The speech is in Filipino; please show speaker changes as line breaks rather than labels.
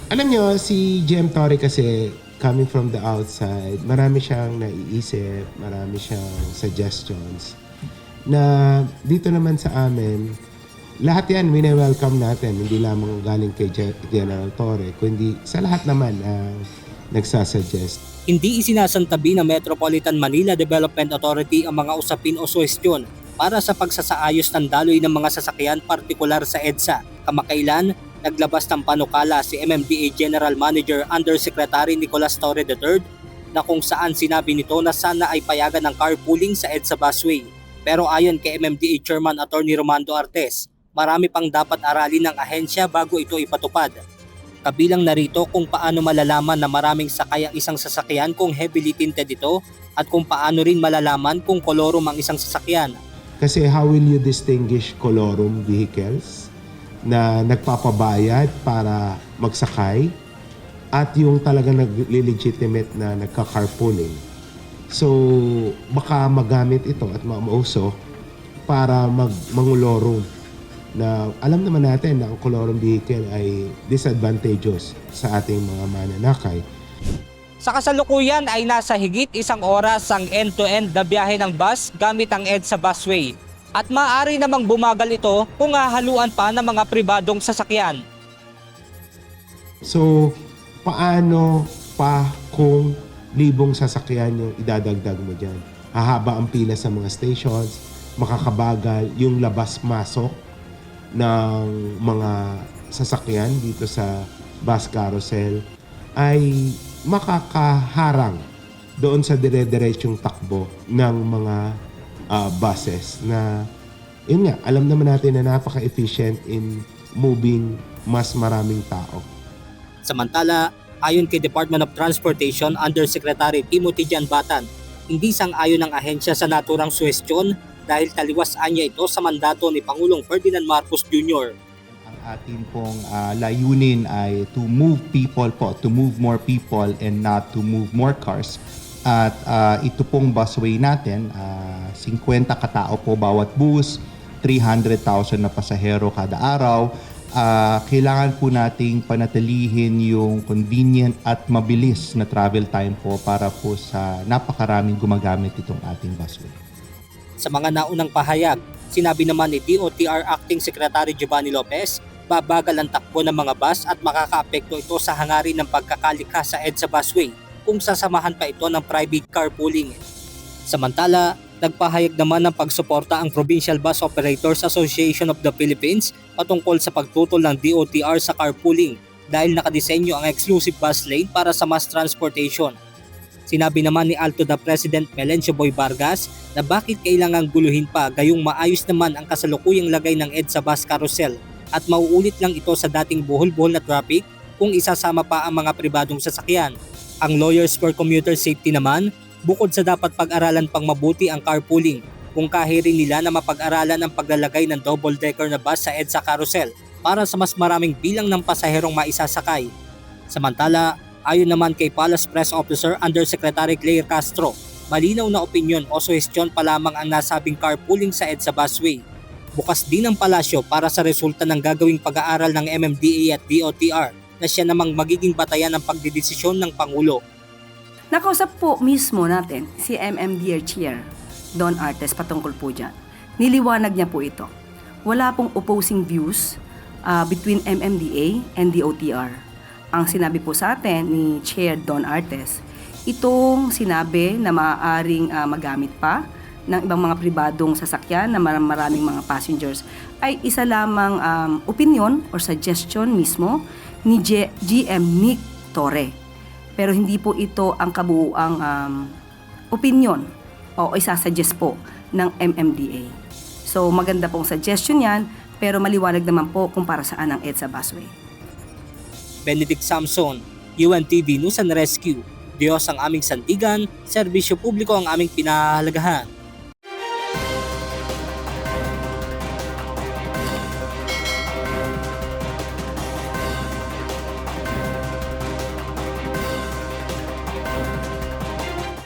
Alam nyo, si GM Torre kasi, coming from the outside, marami siyang naiisip, marami siyang suggestions na dito naman sa amin, lahat yan wini-welcome natin, hindi lamang galing kay General Torre, kundi sa lahat naman ang nagsasuggest.
Hindi isinasantabi ng Metropolitan Manila Development Authority ang mga usapin o suhestyon para sa pagsasaayos ng daloy ng mga sasakyan partikular sa EDSA. Kamakailan, naglabas ng panukala si MMDA General Manager Undersecretary Nicolas Torre III na kung saan sinabi nito na sana ay payagan ng carpooling sa EDSA busway. Pero ayon kay MMDA Chairman Attorney Romando Artes, marami pang dapat aralin ng ahensya bago ito ipatupad. Kabilang narito kung paano malalaman na maraming sakay ang isang sasakyan kung heavily tinted ito at kung paano rin malalaman kung kolorum ang isang sasakyan.
Kasi how will you distinguish colorum vehicles na nagpapabayad para magsakay at yung talaga nag-legitimate na nagka-carpooling? So, baka magamit ito at mauso para mangulorum na alam naman natin na ang colorum vehicle ay disadvantageous sa ating mga mananakay.
Sa kasalukuyan ay nasa higit 1 oras ang end-to-end na biyahe ng bus gamit ang EDSA busway. At maaari namang bumagal ito kung hahaluan pa ng mga pribadong sasakyan.
So, paano pa kung libong sasakyan yung idadagdag mo dyan? Hahaba ang pila sa mga stations, makakabagal yung labas-masok ng mga sasakyan dito sa bus carousel, ay makakaharang doon sa dire-diretsyong takbo ng mga buses na yun nga, alam naman natin na napaka-efficient in moving mas maraming tao.
Samantala, ayon kay Department of Transportation Undersecretary Timothy Janbatan, hindi sang-ayon ang ahensya sa naturang suhestyon dahil taliwas anya ito sa mandato ni Pangulong Ferdinand Marcos Jr.
Ang atin pong layunin ay to move people po, to move more people and not to move more cars. At ito pong busway natin, 50 katao po bawat bus, 300,000 na pasahero kada araw. Kailangan po nating panatilihin yung convenient at mabilis na travel time po para po sa napakaraming gumagamit itong ating busway.
Sa mga naunang pahayag, sinabi naman ni DOTR Acting Secretary Giovanni Lopez, babagal ang takbo ng mga bus at makakaapekto ito sa hangarin ng pagkakalikha sa EDSA busway kung sasamahan pa ito ng private carpooling. Samantala, nagpahayag naman ng pagsuporta ang Provincial Bus Operators Association of the Philippines patungkol sa pagtutol ng DOTR sa carpooling dahil nakadisenyo ang exclusive bus lane para sa mass transportation. Sinabi naman ni ALTODA President Melencio Boy Vargas na bakit kailangang guluhin pa gayong maayos naman ang kasalukuyang lagay ng EDSA bus carousel at mauulit lang ito sa dating buhol-buhol na traffic kung isasama pa ang mga pribadong sasakyan. Ang Lawyers for Commuter Safety naman, bukod sa dapat pag-aralan pang mabuti ang carpooling, kung kahirin nila na mapag-aralan ang paglalagay ng double-decker na bus sa EDSA carousel para sa mas maraming bilang ng pasaherong maisasakay. Samantala, ayon naman kay Palace Press Officer Undersecretary Claire Castro, malinaw na opinyon o suhestyon pa lamang ang nasabing carpooling sa EDSA busway. Bukas din ang palasyo para sa resulta ng gagawing pag-aaral ng MMDA at DOTR na siya namang magiging batayan ng pagdidesisyon ng Pangulo.
Nakausap po mismo natin si MMDA Chair Don Artes patungkol po dyan. Niliwanag niya po ito. Wala pong opposing views between MMDA and DOTR. Ang sinabi po sa atin ni Chair Don Artes, itong sinabi na maaaring magamit pa ng ibang mga pribadong sasakyan na maraming mga passengers ay isa lamang opinion or suggestion mismo ni GM Nick Torre. Pero hindi po ito ang kabuuang opinion o isasuggest po ng MMDA. So maganda pong suggestion yan, pero maliwanag naman po kung para saan ang EDSA busway.
Benedict Samson, UNTV News and Rescue. Diyos ang aming sandigan, serbisyo publiko ang aming pinahahalagahan.